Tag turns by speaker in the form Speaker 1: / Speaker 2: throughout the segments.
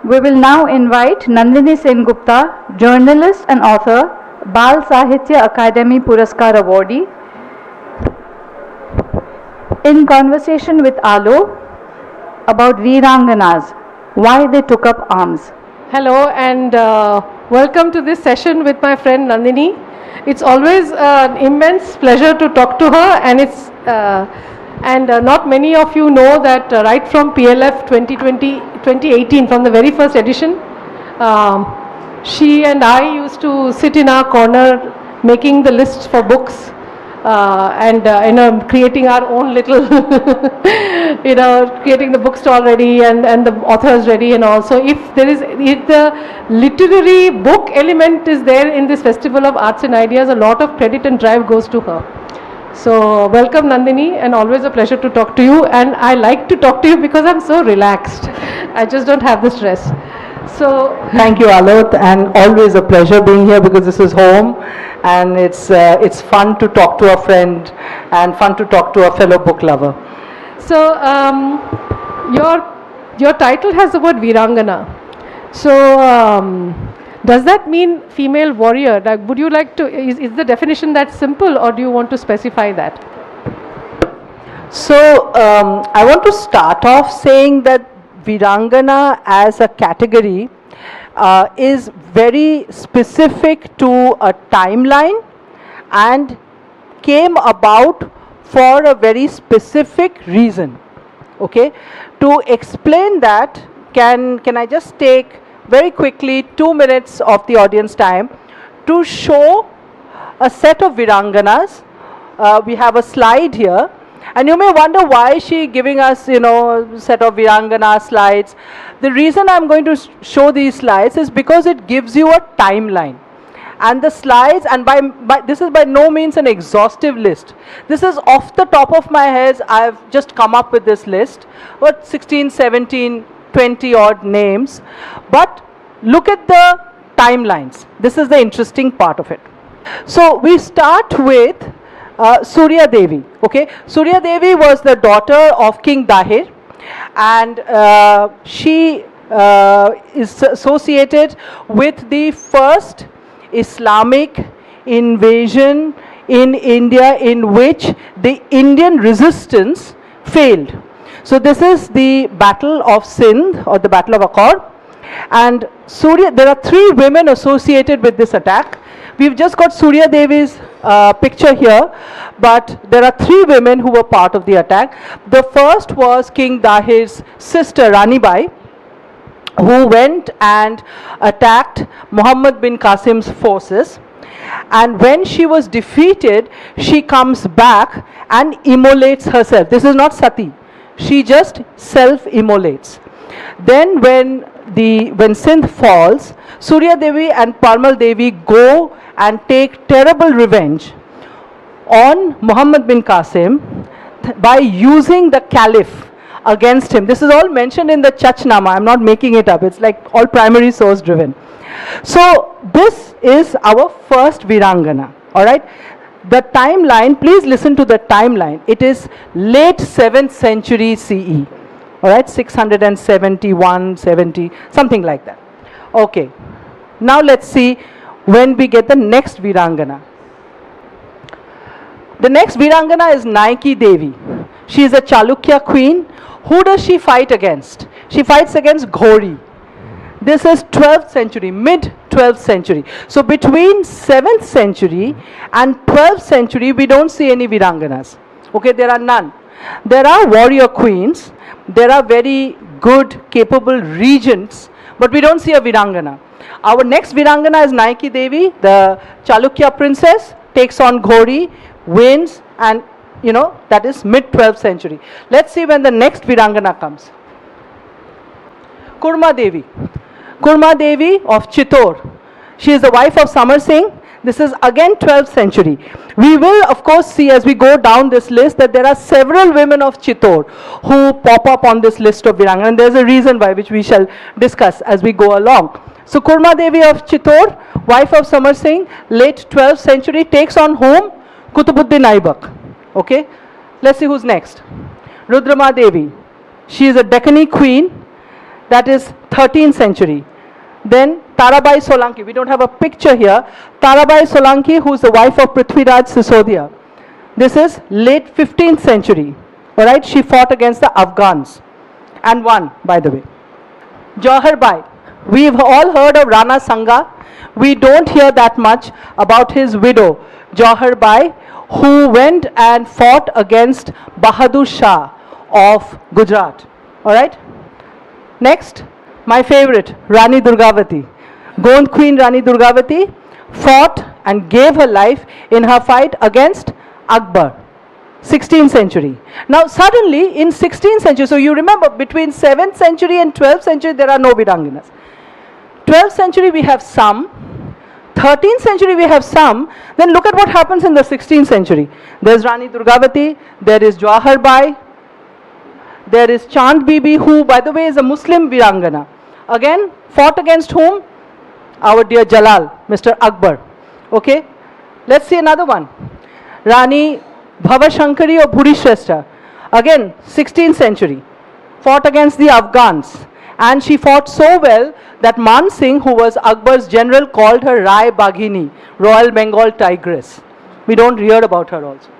Speaker 1: We will now invite Nandini Sengupta, journalist and author, Bal Sahitya Akademi Puraskar awardee, in conversation with Alo about Veeranganas, why they took up arms.
Speaker 2: Hello and welcome to this session with my friend Nandini. It's always an immense pleasure to talk to her, and not many of you know that right from PLF 2018, from the very first edition, she and I used to sit in our corner making the lists for books and creating our own little, creating the bookstall ready and the authors ready and all. So if the literary book element is there in this Festival of Arts and Ideas, a lot of credit and drive goes to her. So welcome Nandini, and always a pleasure to talk to you, and I like to talk to you because I'm so relaxed. I just don't have the stress. So
Speaker 3: thank you, Alo, and always a pleasure being here because this is home, and it's fun to talk to a friend and fun to talk to a fellow book lover.
Speaker 2: So your title has the word virangana. So does that mean female warrior? Like, would you like to? Is the definition that simple, or do you want to specify that?
Speaker 3: So I want to start off saying that virangana as a category is very specific to a timeline and came about for a very specific reason. Okay, to explain that, can I just take very quickly 2 minutes of the audience time to show a set of viranganas. We have a slide here, and you may wonder why is she giving us, a set of virangana slides. The reason I'm going to show these slides is because it gives you a timeline. And the slides, and this is by no means an exhaustive list. This is off the top of my head. I've just come up with this list, but 16, 17, 20 odd names. But look at the timelines. This is the interesting part of it. So we start with Surya Devi. Okay, Surya Devi was the daughter of King Dahir, and she is associated with the first Islamic invasion in India, in which the Indian resistance failed. So this is the Battle of Sindh, or the Battle of Accord, and there are 3 women associated with this attack. We've just got Surya Devi's picture here, but there are 3 women who were part of the attack. The first was King Dahir's sister Rani Bai, who went and attacked Muhammad bin Qasim's forces, and when she was defeated, she comes back and immolates herself. This is not sati. She just self-immolates. Then when Sindh falls, Surya Devi and Parmal Devi go and take terrible revenge on Muhammad bin Qasim by using the caliph against him. This is all mentioned in the Chachnama. I'm not making it up. It's like all primary source driven. So this is our first virangana. All right. The timeline, please listen to the timeline. It is late 7th century CE. All right, 671, 70, something like that. Okay. Now let's see when we get the next virangana. The next virangana is Naiki Devi. She is a Chalukya queen. Who does she fight against? She fights against Ghori. This is 12th century, mid 12th century. So between 7th century and 12th century, we don't see any viranganas. Okay, there are none. There are warrior queens. There are very good, capable regents, but we don't see a virangana. Our next virangana is Naiki Devi, the Chalukya princess, takes on Ghori, wins, and that is mid 12th century. Let's see when the next virangana comes. Kurma Devi. Kurma Devi of Chittor. She is the wife of Samar Singh. This is again 12th century. We will of course see as we go down this list that there are several women of Chittor who pop up on this list of virangana, and there's a reason why, which we shall discuss as we go along. So Kurma Devi of Chittor, wife of Samar Singh, late 12th century, takes on whom? Kutubuddin Aibak. Okay, let's see who's next. Rudrama Devi. She is a Deccani queen, that is 13th century. Then Tarabai Solanki, we don't have a picture here. Tarabai Solanki, who's the wife of Prithviraj Sisodia. This is late 15th century. Alright, she fought against the Afghans and won, by the way. Johar Bai, we've all heard of Rana Sanga. We don't hear that much about his widow, Johar Bai, who went and fought against Bahadur Shah of Gujarat. Alright? Next, my favorite, Rani Durgavati. Gond Queen Rani Durgavati fought and gave her life in her fight against Akbar, 16th century. Now suddenly in 16th century, so you remember between 7th century and 12th century there are no Viranganas. 12th century we have some, 13th century we have some, then look at what happens in the 16th century. There's Rani Durgavati, there is Johar Bai, there is Chand Bibi, who by the way is a Muslim Virangana. Again, fought against whom? Our dear Jalal, Mr. Akbar. Okay, let's see another one. Rani Bhavashankari or Bhuri Shrestha, again 16th century, fought against the Afghans, and she fought so well that Man Singh, who was Akbar's general, called her Rai Baghini, Royal Bengal Tigress. We don't hear about her also.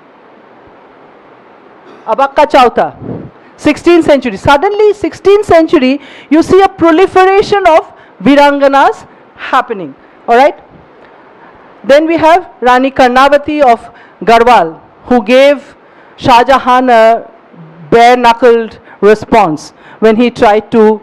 Speaker 3: Abakka Chauta, 16th century. Suddenly 16th century you see a proliferation of Viranganas happening. Alright. Then we have Rani Karnavati of Garhwal, who gave Shah Jahan a bare-knuckled response when he tried to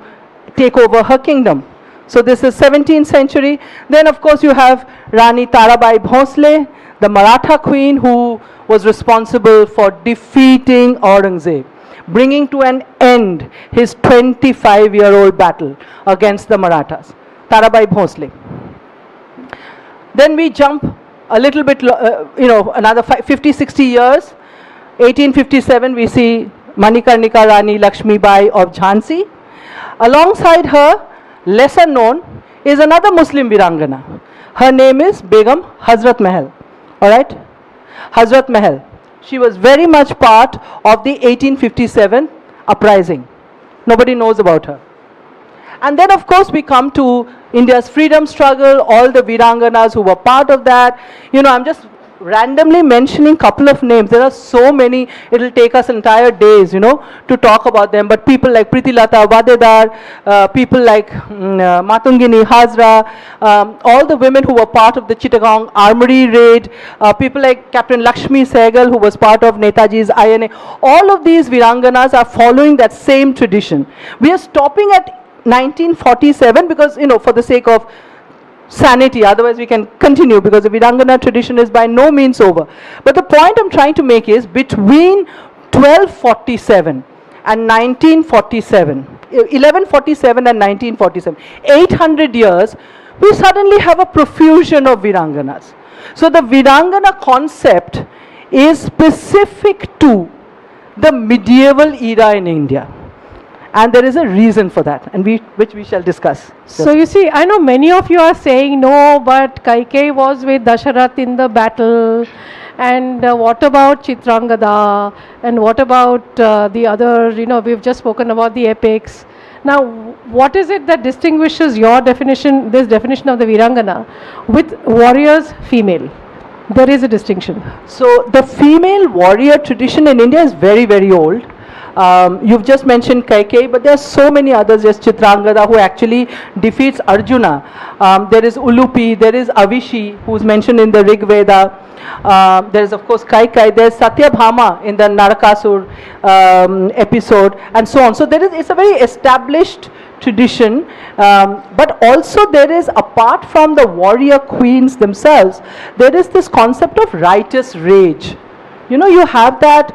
Speaker 3: take over her kingdom. So this is 17th century. Then of course you have Rani Tarabai Bhosle, the Maratha queen who was responsible for defeating Aurangzeb, bringing to an end his 25-year-old battle against the Marathas. Tarabai Bhosle. Then we jump a little bit, another 50-60 years. 1857 we see Manikarnika Rani Lakshmi Bai of Jhansi. Alongside her, lesser known, is another Muslim Virangana. Her name is Begum Hazrat Mahal. Alright? Hazrat Mahal. She was very much part of the 1857 uprising. Nobody knows about her. And then of course we come to India's freedom struggle, all the Viranganas who were part of that. I'm just randomly mentioning couple of names. There are so many, it'll take us entire days, to talk about them. But people like Pritilata Vadedar, people like Matungini Hazra, all the women who were part of the Chittagong Armory raid, people like Captain Lakshmi Sehgal, who was part of Netaji's INA. All of these Viranganas are following that same tradition. We are stopping at 1947 because, for the sake of sanity, otherwise we can continue because the Virangana tradition is by no means over. But the point I'm trying to make is between 1247 and 1947, 1147 and 1947, 800 years, we suddenly have a profusion of Viranganas. So the Virangana concept is specific to the medieval era in India. And there is a reason for that, and which we shall discuss.
Speaker 2: So you see, I know many of you are saying, no, but Kaikeyi was with Dasharath in the battle, and what about Chitrangada, and what about the other, we've just spoken about the epics. Now, what is it that distinguishes your definition, this definition of the Virangana, with warriors female? There is a distinction.
Speaker 3: So the female warrior tradition in India is very, very old. You've just mentioned Kaikeyi, but there are so many others. There's Chitrangada, who actually defeats Arjuna. There is Ulupi, there is Avishi, who's mentioned in the Rig Veda. There is of course Kaikeyi, there's Satyabhama in the Narakasur episode, and so on. So it's a very established tradition, but also there is, apart from the warrior queens themselves, there is this concept of righteous rage. You have that,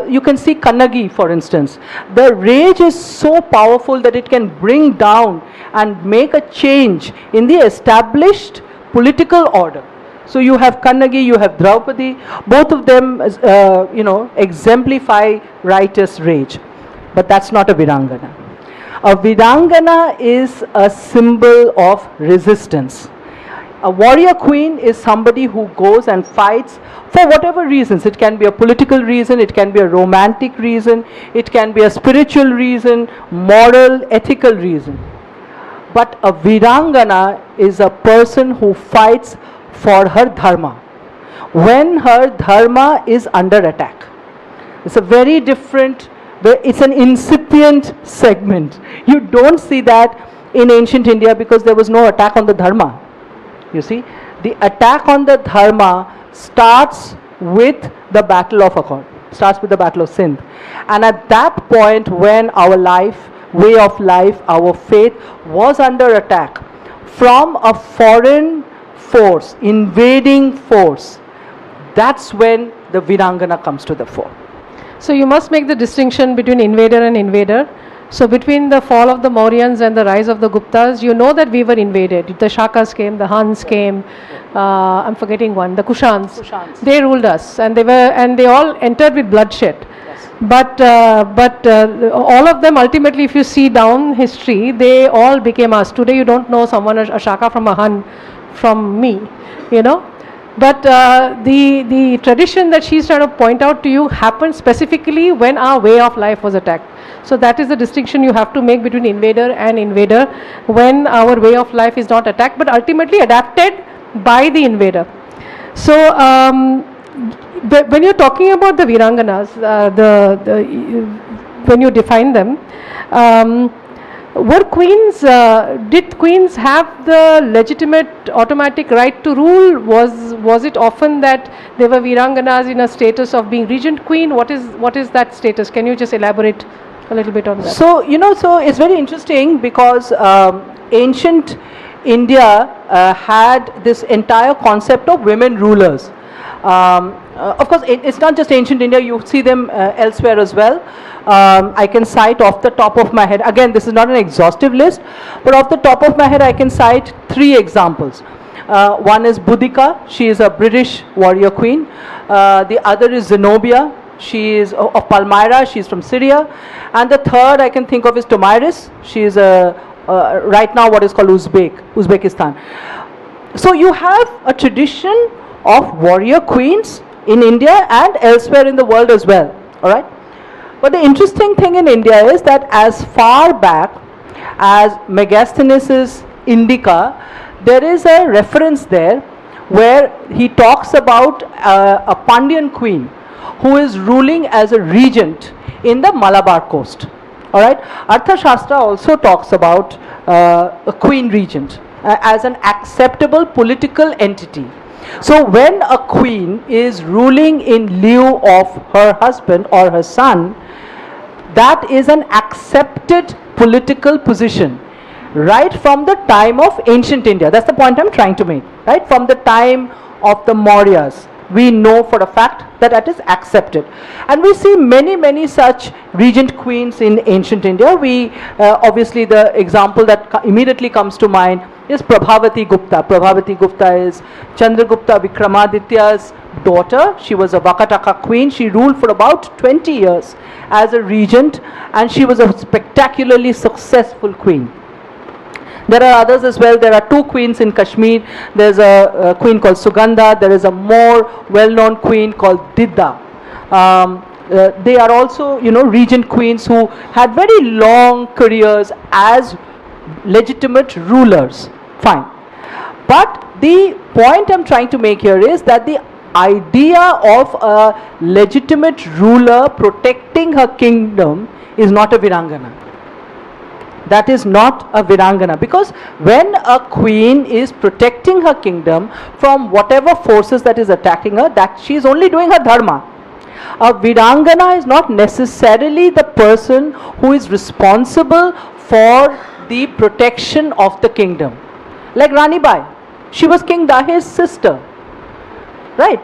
Speaker 3: you can see Kannagi, for instance. The rage is so powerful that it can bring down and make a change in the established political order. So you have Kannagi, you have Draupadi, both of them, exemplify righteous rage. But that's not a Virangana. A Virangana is a symbol of resistance. A warrior queen is somebody who goes and fights for whatever reasons. It can be a political reason, it can be a romantic reason, it can be a spiritual reason, moral, ethical reason. But a virangana is a person who fights for her dharma when her dharma is under attack. It's a very different, it's an incipient segment. You don't see that in ancient India because there was no attack on the dharma. You see, the attack on the dharma starts with the battle of Accord, starts with the battle of Sindh. And at that point, when our life, way of life, our faith was under attack from a foreign force, invading force, that's when the virangana comes to the fore.
Speaker 2: So you must make the distinction between invader and invader. So between the fall of the Mauryans and the rise of the Guptas, you know that we were invaded. The Shakas came, the Huns came, I'm forgetting one, the Kushans. They ruled us, and they all entered with bloodshed.
Speaker 3: Yes.
Speaker 2: But all of them ultimately, if you see down history, they all became us. Today you don't know someone, a Shaka from a Hun, from me, you know. But the tradition that she's trying to point out to you happened specifically when our way of life was attacked. So that is the distinction you have to make between invader and invader, when our way of life is not attacked but ultimately adapted by the invader. So when you're talking about the viranganas, when you define them, were queens, did queens have the legitimate automatic right to rule? Was it often that they were viranganas in a status of being regent queen? What is that status? Can you just elaborate a little bit on that?
Speaker 3: So, you know, so it's very interesting because ancient India had this entire concept of women rulers. Of course, it's not just ancient India, you see them elsewhere as well. I can cite off the top of my head, again this is not an exhaustive list, but off the top of my head I can cite 3 examples. One is Boudica, she is a British warrior queen. The other is Zenobia, she is of Palmyra, she is from Syria. And the third I can think of is Tomyris, she is right now what is called Uzbekistan. So you have a tradition of warrior queens in India and elsewhere in the world as well, alright. But the interesting thing in India is that as far back as Megasthenes' Indica, there is a reference there where he talks about a Pandyan queen who is ruling as a regent in the Malabar coast. Alright, Arthashastra also talks about a queen regent as an acceptable political entity. So when a queen is ruling in lieu of her husband or her son, that is an accepted political position right from the time of ancient India. That's the point I'm trying to make. Right from the time of the Mauryas, we know for a fact that is accepted. And we see many such regent queens in ancient India. We obviously the example that immediately comes to mind is Prabhavati Gupta. Prabhavati Gupta is Chandragupta Vikramaditya's daughter. She was a Vakataka queen. She ruled for about 20 years as a regent, and she was a spectacularly successful queen. There are others as well. There are 2 queens in Kashmir. There's a queen called Sugandha. There is a more well-known queen called Didda. They are also, you know, regent queens who had very long careers as legitimate rulers. Fine. But the point I'm trying to make here is that the idea of a legitimate ruler protecting her kingdom is not a virangana. That is not a virangana, because when a queen is protecting her kingdom from whatever forces that is attacking her, that she is only doing her dharma. A virangana is not necessarily the person who is responsible for the protection of the kingdom. Like Rani Bai, she was King Dahe's sister, right?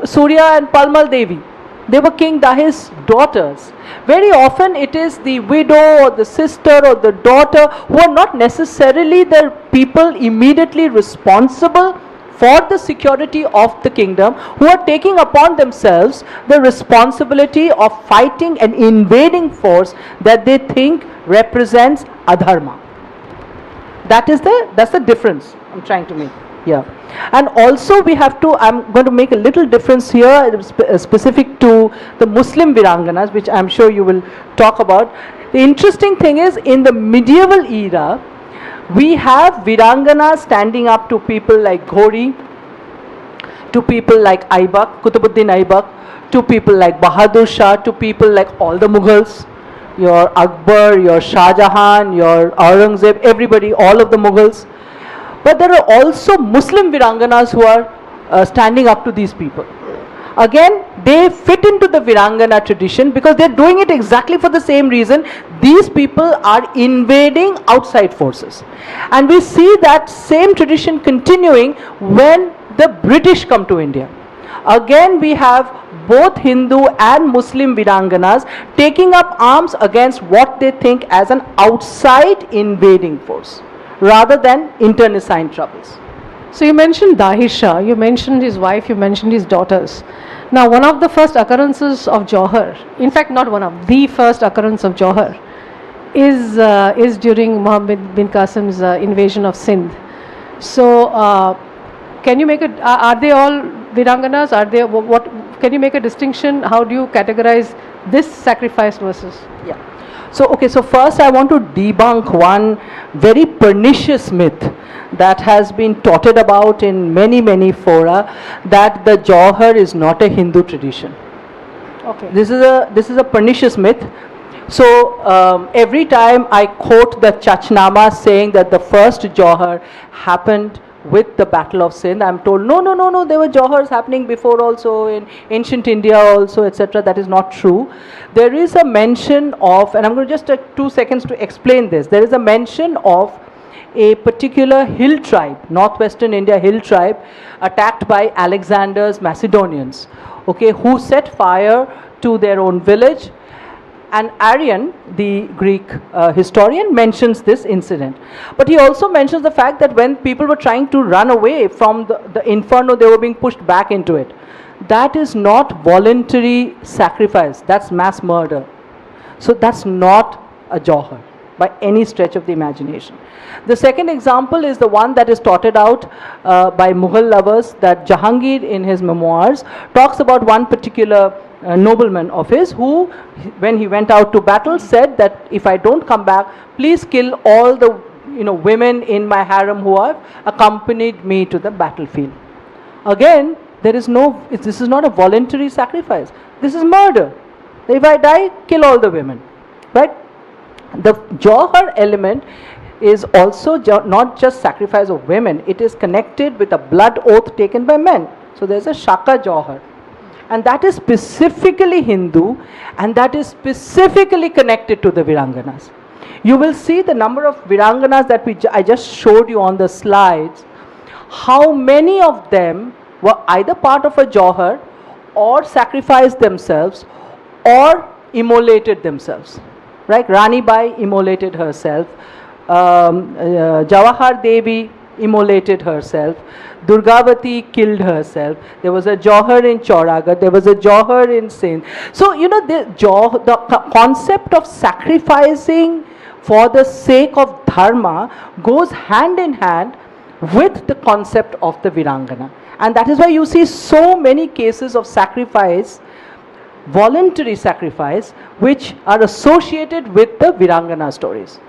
Speaker 3: Surya and Palmal Devi, they were King Dahe's daughters. Very often it is the widow or the sister or the daughter who are not necessarily the people immediately responsible for the security of the kingdom, who are taking upon themselves the responsibility of fighting an invading force that they think represents adharma. That's the difference I'm trying to make here. And also we have to, I'm going to make a little difference here specific to the Muslim viranganas, which I'm sure you will talk about. The interesting thing is, in the medieval era, We have viranganas standing up to people like Ghori, to people like Aibak, Qutbuddin Aibak, to people like Bahadur Shah, to people like all the Mughals, your Akbar, your Shah Jahan, your Aurangzeb, everybody, all of the Mughals. But there are also Muslim viranganas who are standing up to these people. Again, they fit into the virangana tradition because they're doing it exactly for the same reason. These people are invading outside forces. And we see that same tradition continuing when the British come to India. Again, we have both Hindu and Muslim viranganas taking up arms against what they think as an outside invading force, rather than internecine troubles.
Speaker 2: So you mentioned Dahir Shah, you mentioned his wife, you mentioned his daughters. Now one of the first occurrences of johar, in fact not one of, the first occurrence of johar is during Muhammad bin Qasim's invasion of Sindh. So can you make a, are they all viranganas? Are they, what, can you make a distinction? How do you categorize this sacrifice versus?
Speaker 3: Yeah. So, okay, so first I want to debunk one very pernicious myth that has been taught about in many fora, that the johar is not a Hindu tradition.
Speaker 2: Okay.
Speaker 3: This is a pernicious myth. So every time I quote the Chachnama saying that the first johar happened with the Battle of Sindh, I am told no, there were johars happening before also in ancient India also, etc. That is not true. There is a mention of, and I am going to just take 2 seconds to explain this. There is a mention of a particular hill tribe, northwestern India hill tribe, attacked by Alexander's Macedonians, okay, who set fire to their own village. And Arian, the Greek historian, mentions this incident. But he also mentions the fact that when people were trying to run away from the inferno, they were being pushed back into it. That is not voluntary sacrifice, that's mass murder. So that's not a johar by any stretch of the imagination. The second example is the one that is trotted out by Mughal lovers, that Jahangir in his memoirs talks about one particular nobleman of his who, when he went out to battle, said that if I don't come back, please kill all the women in my harem who have accompanied me to the battlefield. Again, there is no, this is not a voluntary sacrifice. This is murder. If I die, kill all the women, right? The johar element is also not just sacrifice of women. It is connected with a blood oath taken by men. So there is a shaka johar. And that is specifically Hindu, and that is specifically connected to the viranganas. You will see the number of viranganas that I just showed you on the slides, how many of them were either part of a johar or sacrificed themselves or immolated themselves. Right? Rani Bai immolated herself, Jawahar Devi immolated herself, Durgavati killed herself, there was a johar in Chauragat, there was a johar in Sindh. So, the concept of sacrificing for the sake of dharma goes hand in hand with the concept of the virangana. And that is why you see so many cases of sacrifice, voluntary sacrifice, which are associated with the virangana stories.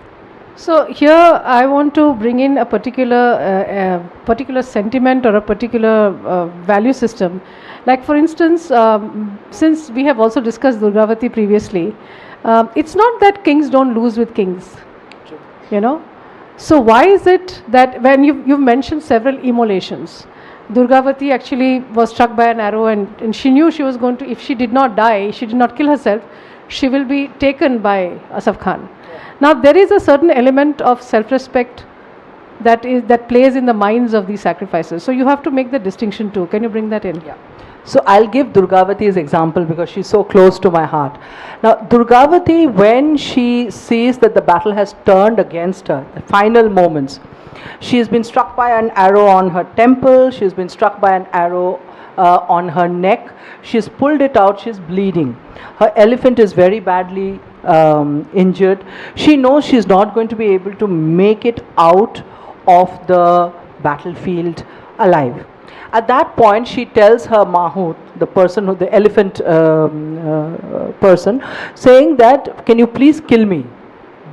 Speaker 2: So here I want to bring in a particular sentiment or a particular value system. Like for instance, since we have also discussed Durgavati previously, it's not that kings don't lose with kings. True. So why is it that when you've mentioned several immolations, Durgavati actually was struck by an arrow and she knew she was going to, if she did not die, she did not kill herself, she will be taken by Asaf Khan. Now there is a certain element of self-respect that plays in the minds of these sacrifices. So you have to make the distinction too. Can you bring that in?
Speaker 3: Yeah. So I'll give Durgavati's example because she's so close to my heart. Now Durgavati, when she sees that the battle has turned against her, the final moments, she has been struck by an arrow on her temple, she has been struck by an arrow on her neck, she's pulled it out, she's bleeding. Her elephant is very badly injured. She knows she's not going to be able to make it out of the battlefield alive. At that point, she tells her Mahut, the person, the elephant person, saying that, can you please kill me?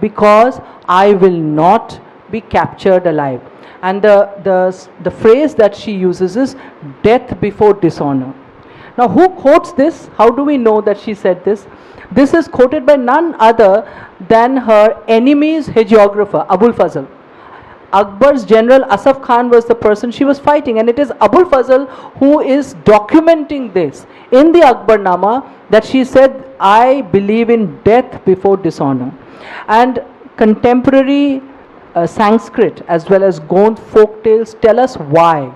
Speaker 3: Because I will not be captured alive. And the phrase that she uses is death before dishonor. Now, who quotes this? How do we know that she said this? This is quoted by none other than her enemy's hagiographer, Abul Fazl. Akbar's general Asaf Khan was the person she was fighting, and it is Abul Fazl who is documenting this in the Akbarnama, that she said, I believe in death before dishonor. And contemporary Sanskrit as well as Gond folk tales tell us why.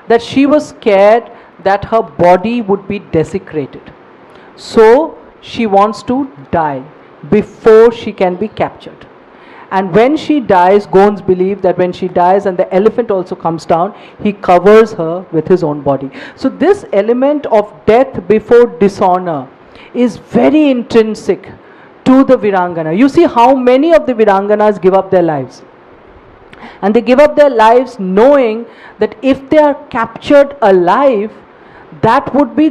Speaker 3: That she was scared that her body would be desecrated. So she wants to die before she can be captured. And when she dies, Gonds believe that when she dies and the elephant also comes down, he covers her with his own body. So this element of death before dishonor is very intrinsic to the Virangana. You see how many of the Viranganas give up their lives. And they give up their lives knowing that if they are captured alive, that would be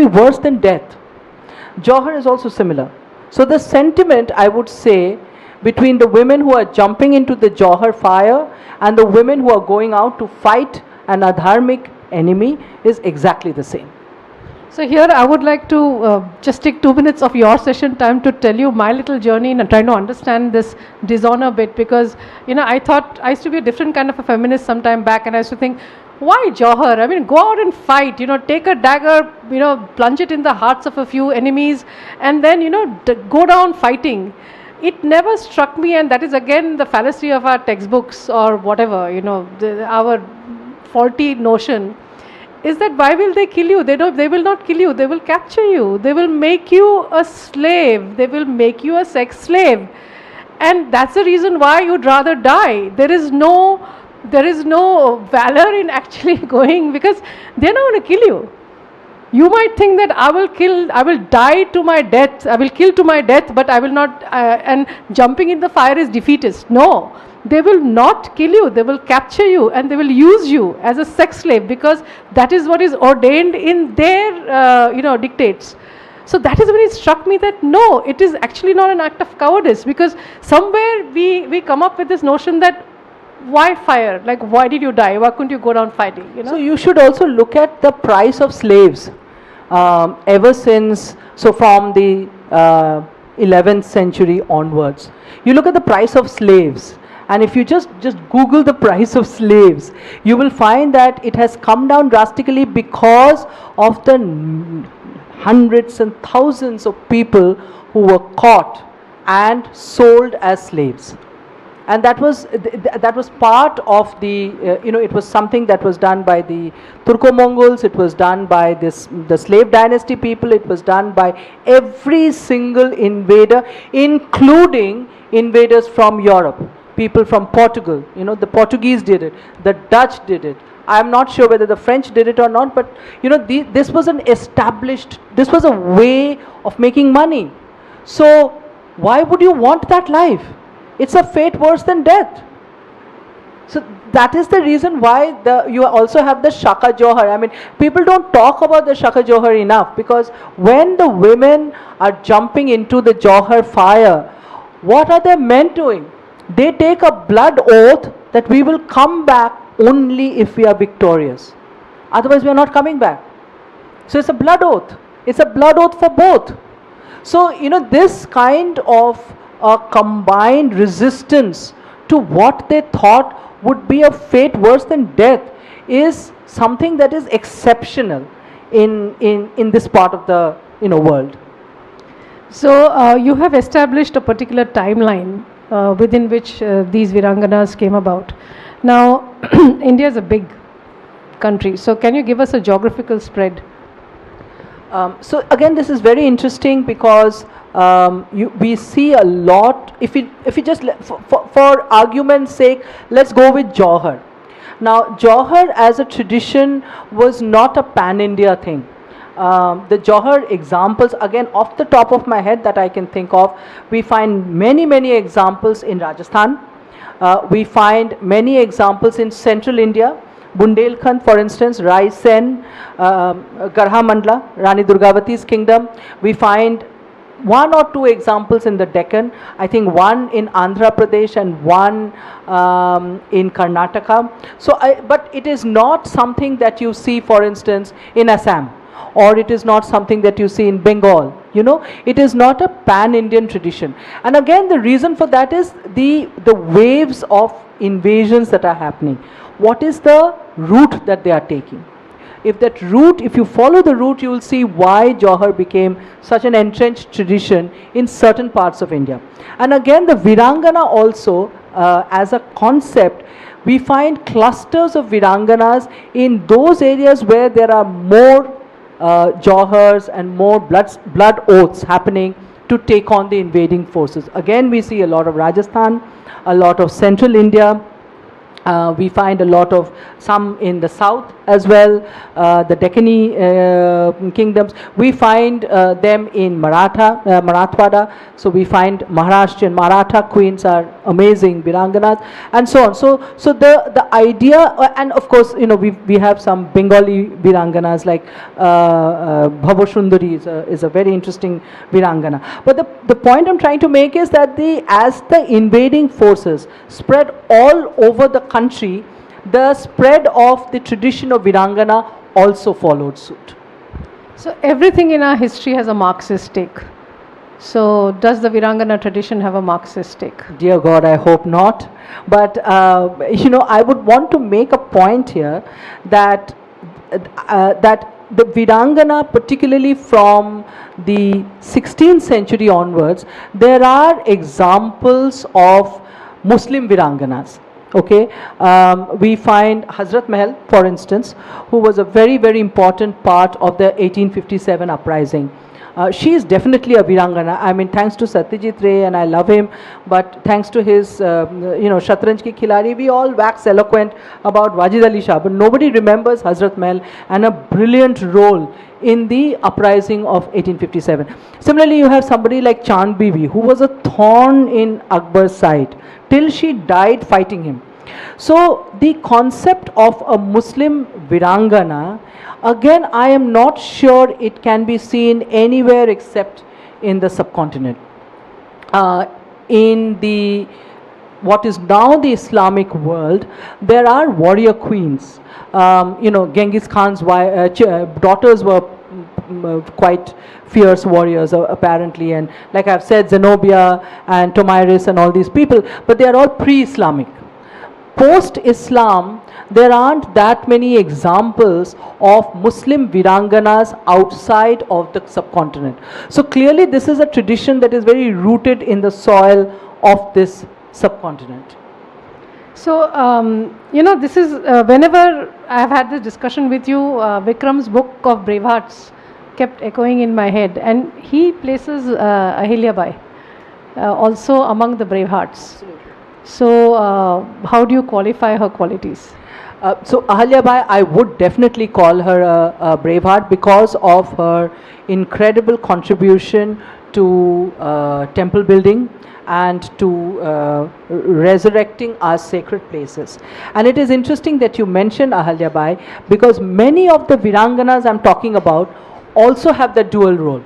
Speaker 3: worse than death. Johar is also similar. So the sentiment, I would say, between the women who are jumping into the Johar fire and the women who are going out to fight an adharmic enemy is exactly the same.
Speaker 2: So here I would like to just take 2 minutes of your session time to tell you my little journey in trying to understand this dishonor bit, because I thought I used to be a different kind of a feminist some time back, and I used to think, why Johar? I mean, go out and fight, take a dagger, plunge it in the hearts of a few enemies, and then, go down fighting. It never struck me, and that is again the fallacy of our textbooks or whatever, our faulty notion, is that why will they kill you? They will not kill you, they will capture you, they will make you a slave, they will make you a sex slave. And that's the reason why you'd rather die. There is no valor in actually going, because they're not going to kill you. You might think that I will die to my death, I will kill to my death, but I will not, and jumping in the fire is defeatist. No, they will not kill you, they will capture you and they will use you as a sex slave, because that is what is ordained in their, dictates. So that is when it struck me that no, it is actually not an act of cowardice, because somewhere we come up with this notion that why fire? Like, why did you die? Why couldn't you go down fighting?
Speaker 3: So you should also look at the price of slaves. Ever since, so from the 11th century onwards, you look at the price of slaves, and if you just Google the price of slaves, you will find that it has come down drastically because of the hundreds and thousands of people who were caught and sold as slaves. And that was part of the, it was something that was done by the Turco-Mongols, it was done by the slave dynasty people, it was done by every single invader, including invaders from Europe, people from Portugal. The Portuguese did it, the Dutch did it. I'm not sure whether the French did it or not, but this was this was a way of making money. So why would you want that life? It's a fate worse than death. So that is the reason why you also have the Shaka Johar. I mean, people don't talk about the Shaka Johar enough, because when the women are jumping into the Johar fire, what are the men doing? They take a blood oath that we will come back only if we are victorious. Otherwise, we are not coming back. So it's a blood oath. It's a blood oath for both. So, this kind of a combined resistance to what they thought would be a fate worse than death is something that is exceptional in this part of the world.
Speaker 2: So you have established a particular timeline within which these Viranganas came about. Now, India is a big country, so can you give us a geographical spread?
Speaker 3: So again, this is very interesting, because we see a lot. If you just for argument's sake, let's go with Johar. Now, Johar as a tradition was not a pan-India thing. The Johar examples, again off the top of my head that I can think of, we find many examples in Rajasthan. We find many examples in central India. Bundelkhand, for instance, Rai Sen, Garha Mandla, Rani Durgavati's kingdom. We find one or two examples in the Deccan, I think one in Andhra Pradesh and one in Karnataka. So, but it is not something that you see, for instance, in Assam, or it is not something that you see in Bengal. You know, it is not a pan-Indian tradition. And again, the reason for that is the waves of invasions that are happening. What is the route that they are taking? If that route, if you follow the route, you will see why Johar became such an entrenched tradition in certain parts of India. And again, the virangana also, as a concept, we find clusters of viranganas in those areas where there are more johars and more blood oaths happening to take on the invading forces. Again, we see a lot of Rajasthan, a lot of central India. We find a lot of some in the south as well, the Deccani kingdoms. We find them in Marathwada. So we find Maharashtrian Maratha queens are amazing viranganas, and so on. So the idea, and of course, you know, we have some Bengali viranganas like Bhavashundari is a very interesting virangana. But the point I'm trying to make is that as the invading forces spread all over the country, the spread of the tradition of virangana also followed suit.
Speaker 2: So everything in our history has a Marxist take. So does the virangana tradition have a Marxist take?
Speaker 3: Dear God, I hope not. But you know, I would want to make a point here that the virangana, particularly from the 16th century onwards, there are examples of Muslim viranganas. Okay, we find Hazrat Mahal, for instance, who was a very, very important part of the 1857 uprising. She is definitely a virangana. I mean, thanks to Satyajit Ray, and I love him, but thanks to his, you know, Shatranj Ki Khilari, we all wax eloquent about Wajid Ali Shah, but nobody remembers Hazrat Mahal and a brilliant role in the uprising of 1857. Similarly, you have somebody like Chand Bibi, who was a thorn in Akbar's side till she died fighting him. So the concept of a Muslim virangana, again, I am not sure it can be seen anywhere except in the subcontinent. In the what is now the Islamic world, there are warrior queens. You know, Genghis Khan's daughters were quite fierce warriors apparently, and like I've said, Zenobia and Tomyris and all these people, but they are all pre-Islamic. Post-Islam, there aren't that many examples of Muslim viranganas outside of the subcontinent. So clearly this is a tradition that is very rooted in the soil of this subcontinent.
Speaker 2: So, you know, this is, whenever I have had this discussion with you, Vikram's book of Bravehearts kept echoing in my head, and he places Ahilyabai also among the Bravehearts.
Speaker 3: Absolutely.
Speaker 2: So, how do you qualify her qualities?
Speaker 3: So Ahilyabai, I would definitely call her a Braveheart because of her incredible contribution to temple building and to resurrecting our sacred places. And it is interesting that you mentioned Ahilyabai because many of the viranganas I'm talking about also have the dual role.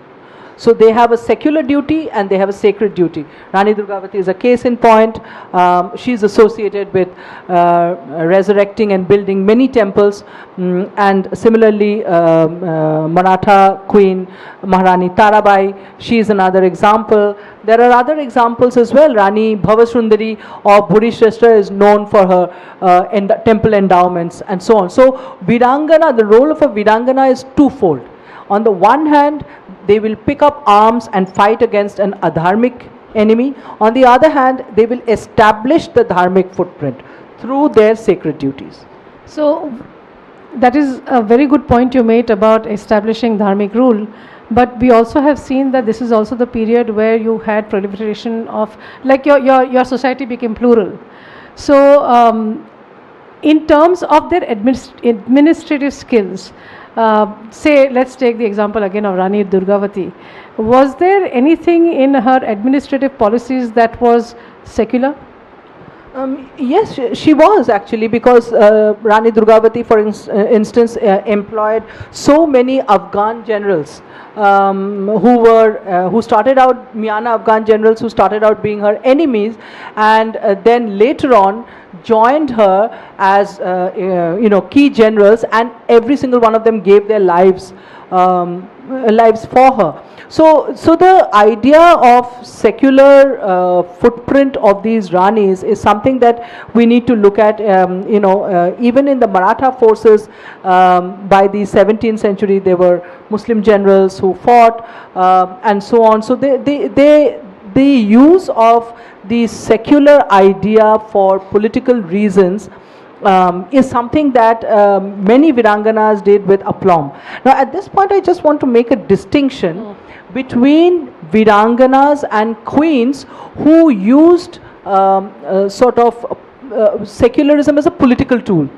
Speaker 3: So they have a secular duty and they have a sacred duty. Rani Durgavati is a case in point. She is associated with resurrecting and building many temples. And similarly, Maratha Queen Maharani Tarabai, she is another example. There are other examples as well. Rani Bhavasundari of Bhurishrestha is known for her temple endowments and so on. So virangana, the role of a virangana is twofold. On the one hand, they will pick up arms and fight against an adharmic enemy. On the other hand, they will establish the dharmic footprint through their sacred duties.
Speaker 2: So, that is a very good point you made about establishing dharmic rule. But we also have seen that this is also the period where you had proliferation of, like your society became plural. So, in terms of their administrative skills, say, let's take the example again of Rani Durgavati. Was there anything in her administrative policies that was secular?
Speaker 3: Yes, she was actually, because Rani Durgavati, for instance, employed so many Afghan generals who started out, Miana Afghan generals who started out being her enemies, and then later on joined her as key generals, and every single one of them gave their lives for her. So the idea of secular footprint of these Ranis is something that we need to look at. Even in the Maratha forces by the 17th century, there were Muslim generals who fought and so on. So the use of the secular idea for political reasons is something that many viranganas did with aplomb. Now at this point I just want to make a distinction between viranganas and queens who used secularism as a political tool.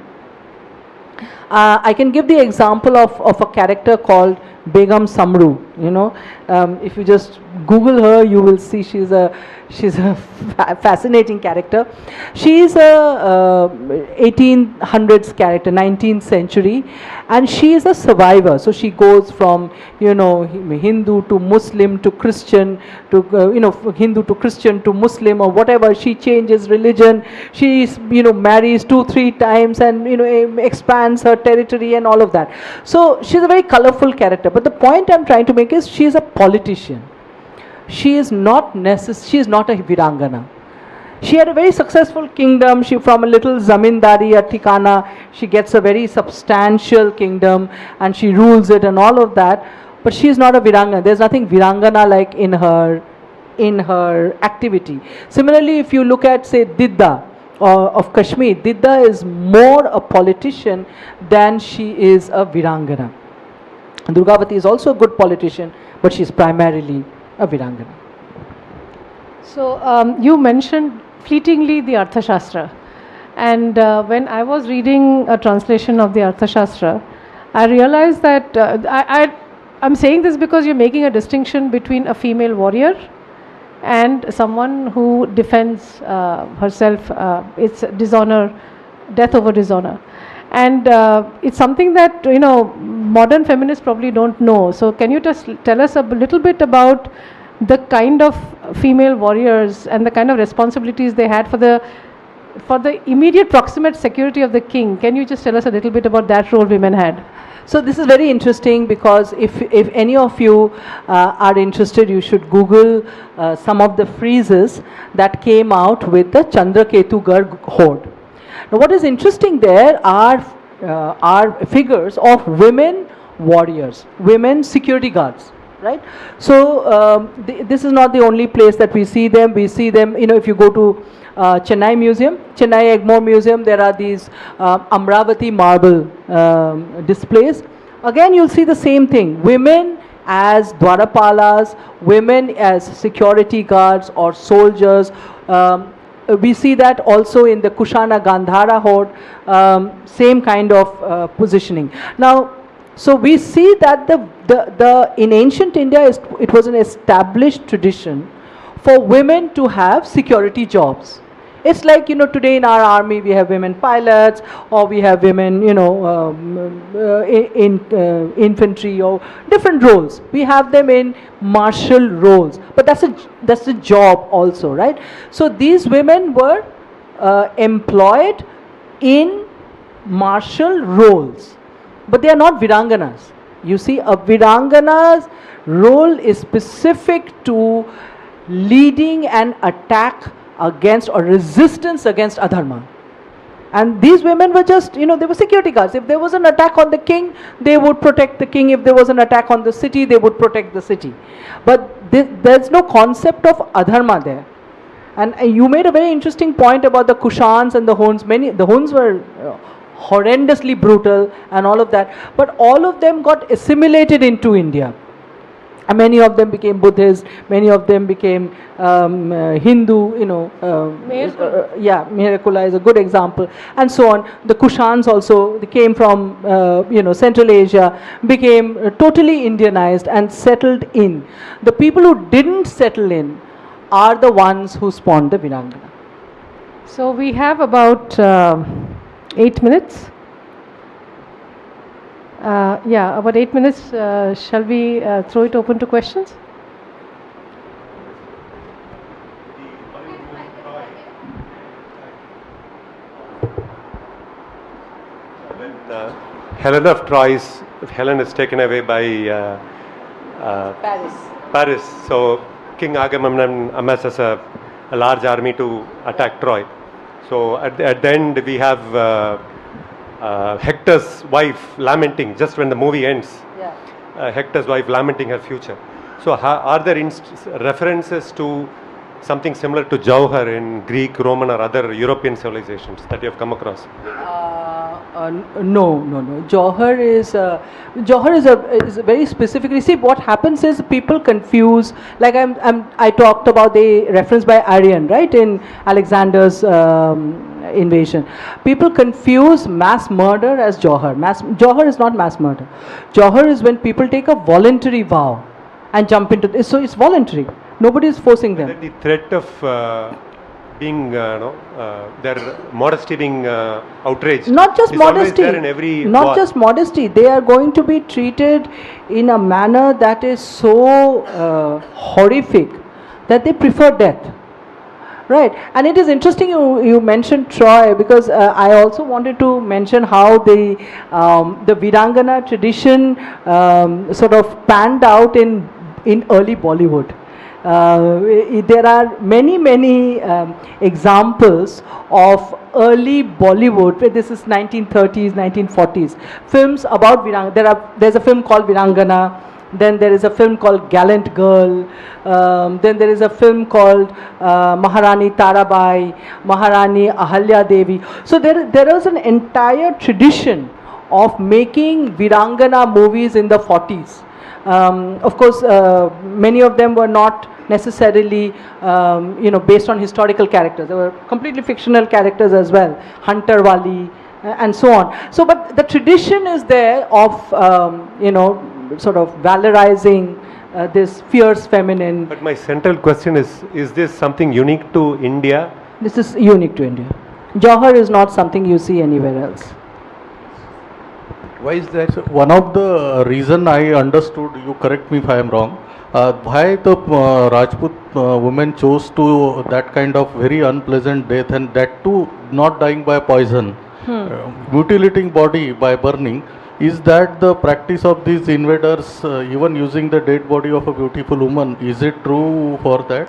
Speaker 3: I can give the example of a character called Begum Samru. If you just Google her, you will see she's a fascinating character. She is a 1800s character, 19th century, and she is a survivor. So she goes from Hindu to Muslim to Christian to Hindu to Christian to Muslim or whatever. She changes religion. She marries 2-3 times and expands her territory and all of that. So she's a very colorful character. But the point I'm trying to make is she is a politician. She is not a virangana. She had a very successful kingdom. She from a little zamindari at Tikana, she gets a very substantial kingdom and she rules it and all of that. But she is not a virangana. There's nothing virangana like in her activity. Similarly, if you look at say Didda of Kashmir, Didda is more a politician than she is a virangana. Durgavati is also a good politician, but she is primarily a virangana.
Speaker 2: So you mentioned fleetingly the Arthashastra, and when I was reading a translation of the Arthashastra, I realized that I'm saying this because you're making a distinction between a female warrior and someone who defends herself. It's dishonor, death over dishonor. And it's something that modern feminists probably don't know. So can you just tell us a little bit about the kind of female warriors and the kind of responsibilities they had for the immediate proximate security of the king? Can you just tell us a little bit about that role women had?
Speaker 3: So this is very interesting because if any of you are interested, you should Google some of the friezes that came out with the Chandraketugarh horde. Now what is interesting there are figures of women warriors, women security guards, right? So this is not the only place that we see them. We see them, if you go to Chennai Museum, Chennai Egmore Museum, there are these Amravati marble displays. Again, you'll see the same thing. Women as Dwarapalas, women as security guards or soldiers. We see that also in the Kushana Gandhara horde, same kind of positioning. Now, so we see that in ancient India, it was an established tradition for women to have security jobs. It's like, today in our army we have women pilots, or we have women, in infantry or different roles. We have them in martial roles, but that's a job also, right? So these women were employed in martial roles, but they are not viranganas. You see, a virangana's role is specific to leading an attack against or resistance against adharma. And these women were just, they were security guards. If there was an attack on the king, they would protect the king. If there was an attack on the city, they would protect the city. But there's no concept of adharma there. And you made a very interesting point about the Kushans and the Huns. The Huns were horrendously brutal and all of that. But all of them got assimilated into India. And many of them became Buddhist, many of them became Hindu, Meherkula is a good example, and so on. The Kushans also, they came from, Central Asia, became totally Indianized and settled in. The people who didn't settle in are the ones who spawned the Virangana.
Speaker 2: So we have about 8 minutes. Yeah, about 8 minutes. Shall we throw it open to questions?
Speaker 4: Helen of Troy's, Helen is taken away by Paris. So King Agamemnon amasses a large army to attack Troy. So at the end we have Hector's wife lamenting just when the movie ends. Hector's wife lamenting her future. So are there references to something similar to johar in Greek, Roman, or other European civilizations that you have come across?
Speaker 3: No. Johar is a very specifically. See, what happens is people confuse. Like I talked about the reference by Aryan, right, in Alexander's invasion. People confuse mass murder as johar. Johar is not mass murder. Johar is when people take a voluntary vow and jump into this. So it's voluntary. Nobody is forcing them.
Speaker 4: The threat of being, their modesty being outraged.
Speaker 3: Not just
Speaker 4: is
Speaker 3: modesty.
Speaker 4: There in every
Speaker 3: not
Speaker 4: war.
Speaker 3: just modesty. They are going to be treated in a manner that is so horrific that they prefer death. Right, and it is interesting you mentioned Troy, because I also wanted to mention how the virangana tradition sort of panned out in early Bollywood. There are many examples of early Bollywood. This is 1930s, 1940s films about virangana. There's a film called Virangana. Then there is a film called Gallant Girl. Then there is a film called Maharani Tarabai, Maharani Ahalya Devi. So there is an entire tradition of making virangana movies in the 40s. Of course, many of them were not necessarily based on historical characters. They were completely fictional characters as well, Hunter Wali and so on. So, but the tradition is there of sort of valorizing this fierce feminine.
Speaker 4: But my central question is this something unique to India?
Speaker 3: This is unique to India. Johar is not something you see anywhere else.
Speaker 5: Why is that? So one of the reason I understood, you correct me if I am wrong, why the Rajput women chose to that kind of very unpleasant death, and that too not dying by poison, mutilating body by burning. Is that the practice of these invaders, even using the dead body of a beautiful woman? Is it true for that?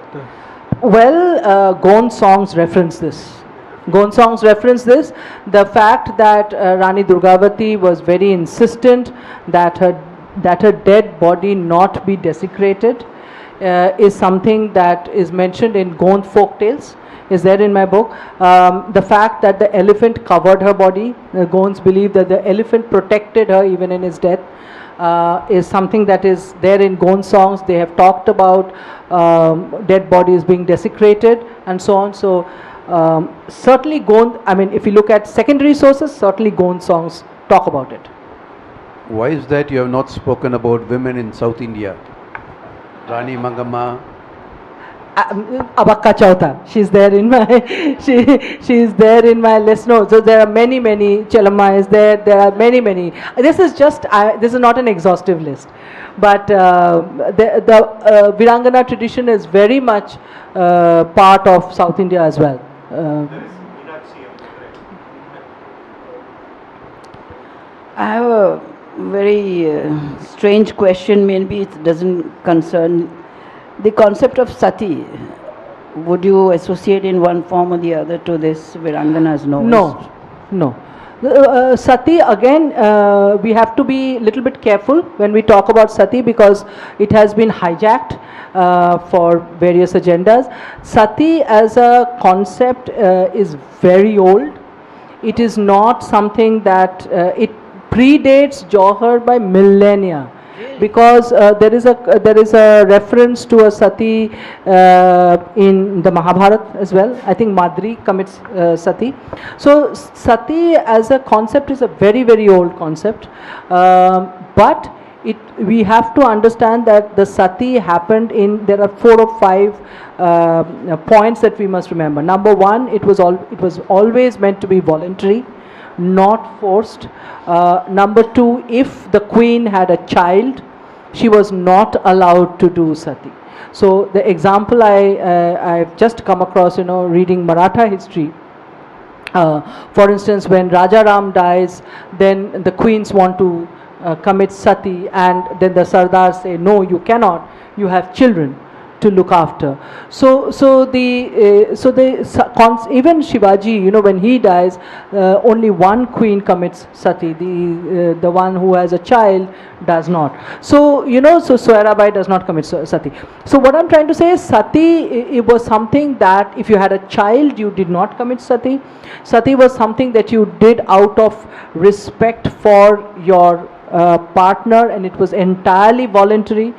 Speaker 3: Well, Gond songs reference this. Gond songs reference this. The fact that Rani Durgavati was very insistent that her dead body not be desecrated is something that is mentioned in Gond folk tales. Is there in my book. The fact that the elephant covered her body, the Gonds believe that the elephant protected her even in his death, is something that is there in Gond songs. They have talked about dead bodies being desecrated and so on. So certainly Gond, I mean, if you look at secondary sources, certainly Gond songs talk about it.
Speaker 6: Why is that you have not spoken about women in South India? Rani Mangamma.
Speaker 3: Abakka Chauta, she's there in my she is there in my list. No, so there are many Chelamma is there. There are many. This is just this is not an exhaustive list, but the virangana tradition is very much part of South India as well.
Speaker 7: I have a very strange question. Maybe it doesn't concern the concept of sati. Would you associate in one form or the other to this viranganas?
Speaker 3: No. Sati, again, we have to be a little bit careful when we talk about sati, because it has been hijacked for various agendas. Sati as a concept is very old. It is not something that it predates Johar by millennia. Because there is a reference to a sati in the Mahabharata as well. I think Madri commits sati. So sati as a concept is a very old concept, but we have to understand that the sati happened in, there are 4 or 5 points that we must remember. Number one, it was always meant to be voluntary. not forced. Number two, if the queen had a child, she was not allowed to do sati. So the example I've just come across, reading Maratha history. For instance, when Raja Ram dies, then the queens want to commit sati, and then the Sardars say, no, you cannot, you have children to look after. So even Shivaji, when he dies, only one queen commits sati. The one who has a child does not. So Soyarabai does not commit sati. So what I'm trying to say is, sati, it was something that if you had a child, you did not commit sati. Sati was something that you did out of respect for your partner, and it was entirely voluntary.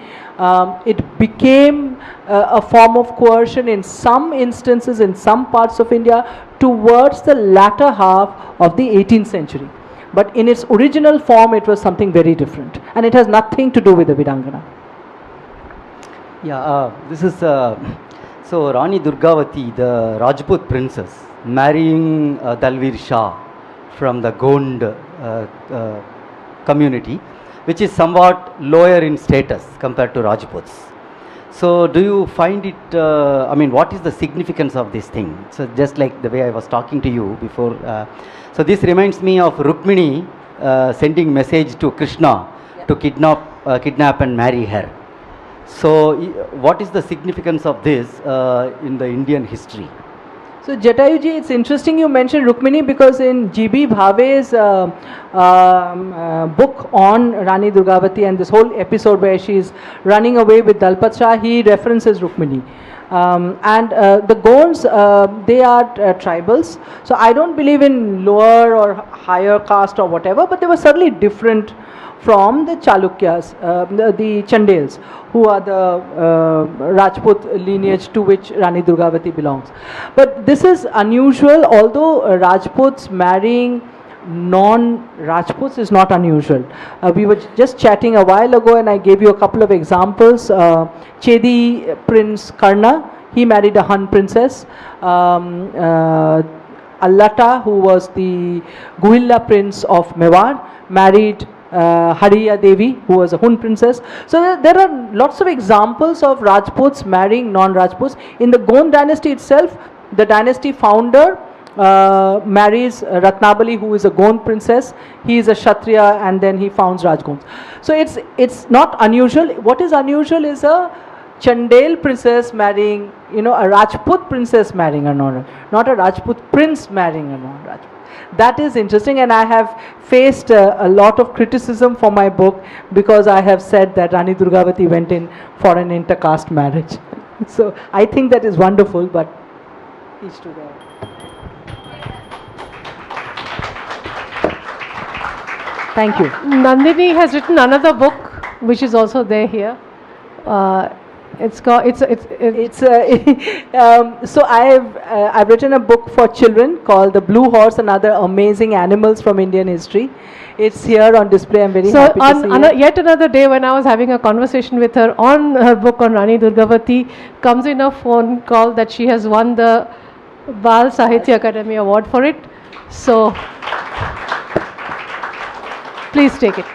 Speaker 3: It became a form of coercion in some instances in some parts of India towards the latter half of the 18th century. But in its original form, it was something very different, and it has nothing to do with the Virangana.
Speaker 8: Yeah, this is so Rani Durgavati, the Rajput princess, marrying Dalvir Shah from the Gond community, which is somewhat lower in status compared to Rajputs. So do you find it, what is the significance of this thing? So just like the way I was talking to you before, so this reminds me of Rukmini sending message to Krishna to kidnap and marry her. So what is the significance of this in the Indian history?
Speaker 3: So Jatayuji, it's interesting you mentioned Rukmini, because in G.B. Bhave's book on Rani Durgavati and this whole episode where she's running away with Dalpat Shah, he references Rukmini. The Gonds, they are tribals. So I don't believe in lower or higher caste or whatever, but they were certainly different from the Chalukyas, the Chandels, who are the Rajput lineage to which Rani Durgavati belongs. But this is unusual, although Rajputs marrying non-Rajputs is not unusual. We were just chatting a while ago, and I gave you a couple of examples. Chedi Prince Karna, he married a Hun princess. Allata, who was the Guhilla prince of Mewar, married Hariya Devi, who was a Hun princess. So there are lots of examples of Rajputs marrying non-Rajputs. In the Gond dynasty itself, the dynasty founder marries Ratnabali, who is a Gond princess. He is a Kshatriya, and then he founds Rajgonds. So it's not unusual. What is unusual is a Chandel princess marrying, a Rajput princess marrying a not a Rajput prince marrying a non-Rajput. That is interesting, and I have faced a lot of criticism for my book because I have said that Rani Durgavati went in for an intercaste marriage. So I think that is wonderful, but each to their own. Thank you.
Speaker 2: Nandini has written another book, which is also there here. So I've written a book for children called The Blue Horse and Other Amazing Animals from Indian History. It's here on display. I'm very happy to see it. Yet another day, when I was having a conversation with her on her book on Rani Durgavati, comes in a phone call that she has won the Bal Sahitya Academy Award for it. So please take it.